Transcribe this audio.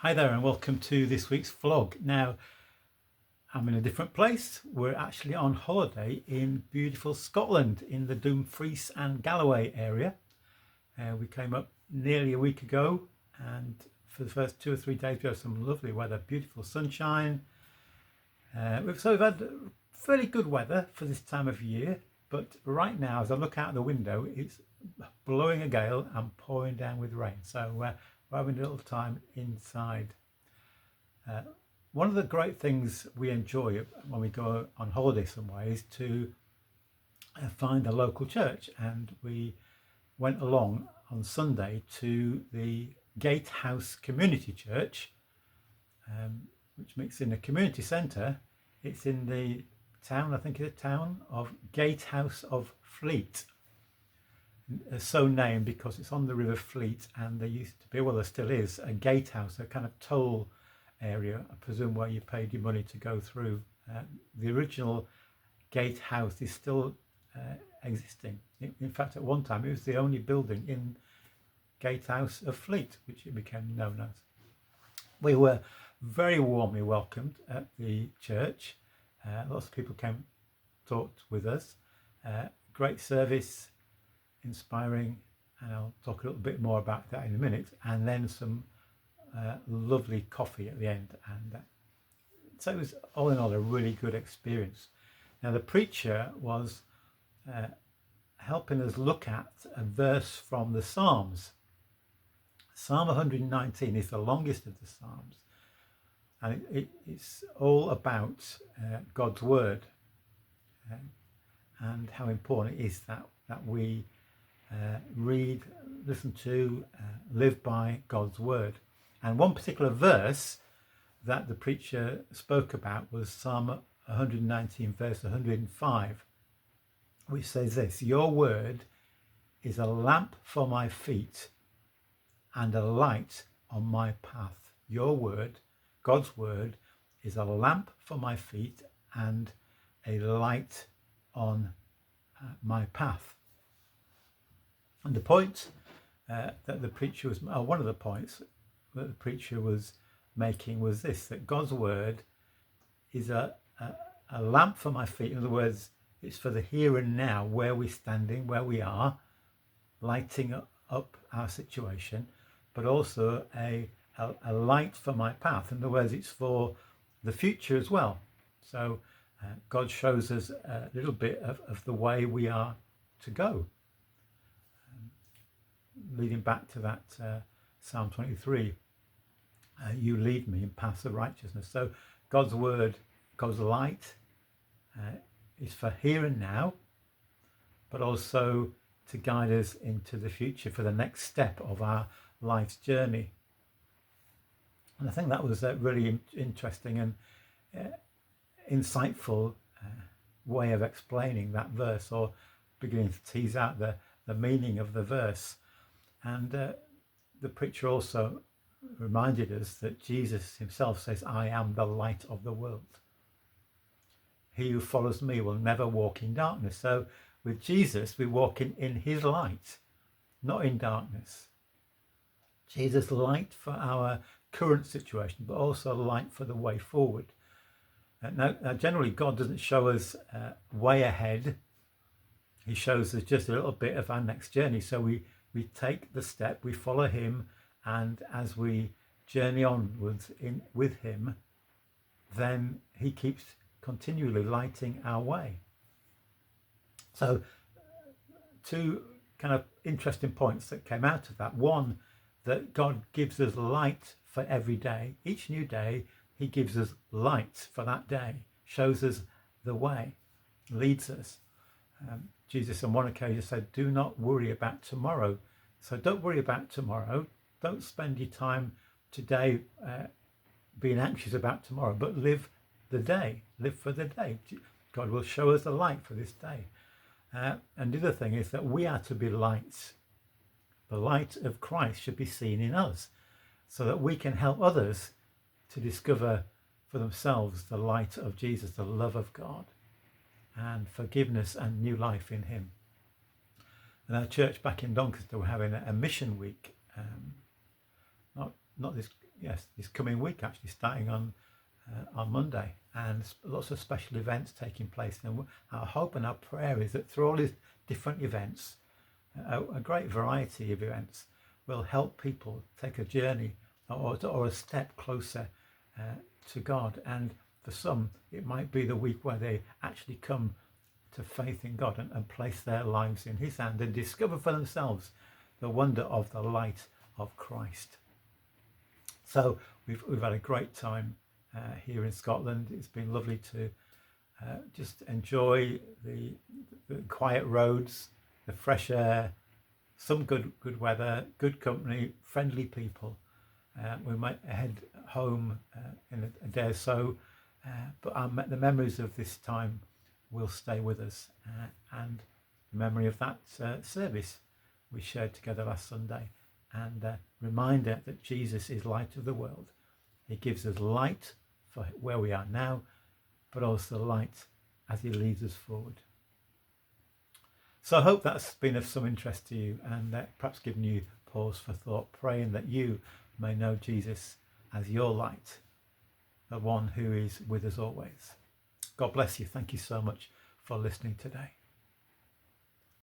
Hi there and welcome to this week's vlog. Now, I'm in a different place. We're actually on holiday in beautiful Scotland in the Dumfries and Galloway area. We came up nearly a week ago, and for the first 2 or 3 days we had some lovely weather, beautiful sunshine. We've had fairly good weather for this time of year, but right now as I look out the window it's blowing a gale and pouring down with rain. So we're having a little time inside. One of the great things we enjoy when we go on holiday somewhere is to find a local church, and we went along on Sunday to the Gatehouse Community Church, which meets in a community centre. It's in the town, I think it's the town of Gatehouse of Fleet. It's so named because it's on the River Fleet, and there used to be, well there still is, a gatehouse, a kind of toll area, I presume, where you paid your money to go through. The original gatehouse is still existing. In fact, at one time it was the only building in Gatehouse of Fleet, which it became known as. We were very warmly welcomed at the church. Lots of people came, talked with us. Great service, inspiring, and I'll talk a little bit more about that in a minute, and then some lovely coffee at the end, and so it was all in all a really good experience. Now the preacher was helping us look at a verse from the Psalms. Psalm 119 is the longest of the Psalms, and it's all about God's word, and how important it is that we read, listen to, live by God's word. And one particular verse that the preacher spoke about was Psalm 119 verse 105, which says this: "Your word is a lamp for my feet and a light on my path." Your word, God's word, is a lamp for my feet and a light on my path. And the point that the preacher was, one of the points that the preacher was making was this: that God's word is a lamp for my feet. In other words, it's for the here and now, where we're standing, where we are, lighting up our situation, but also a light for my path. In other words, it's for the future as well. So God shows us a little bit of the way we are to go, leading back to that Psalm 23, you lead me in paths of righteousness. So God's word, God's light, is for here and now, but also to guide us into the future for the next step of our life's journey. And I think that was a really interesting and insightful way of explaining that verse, or beginning to tease out the meaning of the verse. And the preacher also reminded us that Jesus himself says, "I am the light of the world. He who follows me will never walk in darkness." So with Jesus, we walk in his light, not in darkness. Jesus, light for our current situation, but also light for the way forward. Now, generally, God doesn't show us way ahead. He shows us just a little bit of our next journey. So we take the step, we follow him, and as we journey onwards with him, then he keeps continually lighting our way. So 2 kind of interesting points that came out of that. One, that God gives us light for every day. Each new day he gives us light for that day, shows us the way, leads us. Jesus on one occasion said, "Do not worry about tomorrow." So don't worry about tomorrow. Don't spend your time today being anxious about tomorrow, but live the day, live for the day. God will show us the light for this day. And the other thing is that we are to be lights. The light of Christ should be seen in us, so that we can help others to discover for themselves the light of Jesus, the love of God, and forgiveness and new life in him. And our church back in Doncaster were having a mission week, not this yes, this coming week, actually starting on Monday, and lots of special events taking place. And our hope and our prayer is that through all these different events, a great variety of events, will help people take a journey or a step closer to God. And for some, it might be the week where they actually come to faith in God and place their lives in his hand and discover for themselves the wonder of the light of Christ. So we've had a great time here in Scotland. It's been lovely to just enjoy the quiet roads, the fresh air, some good weather, good company, friendly people. We might head home in a day or so, but the memories of this time will stay with us, and the memory of that service we shared together last Sunday, and reminder that Jesus is light of the world. He gives us light for where we are now, but also light as he leads us forward. So I hope that's been of some interest to you, and perhaps given you pause for thought, praying that you may know Jesus as your light, the one who is with us always. God bless you. Thank you so much for listening today.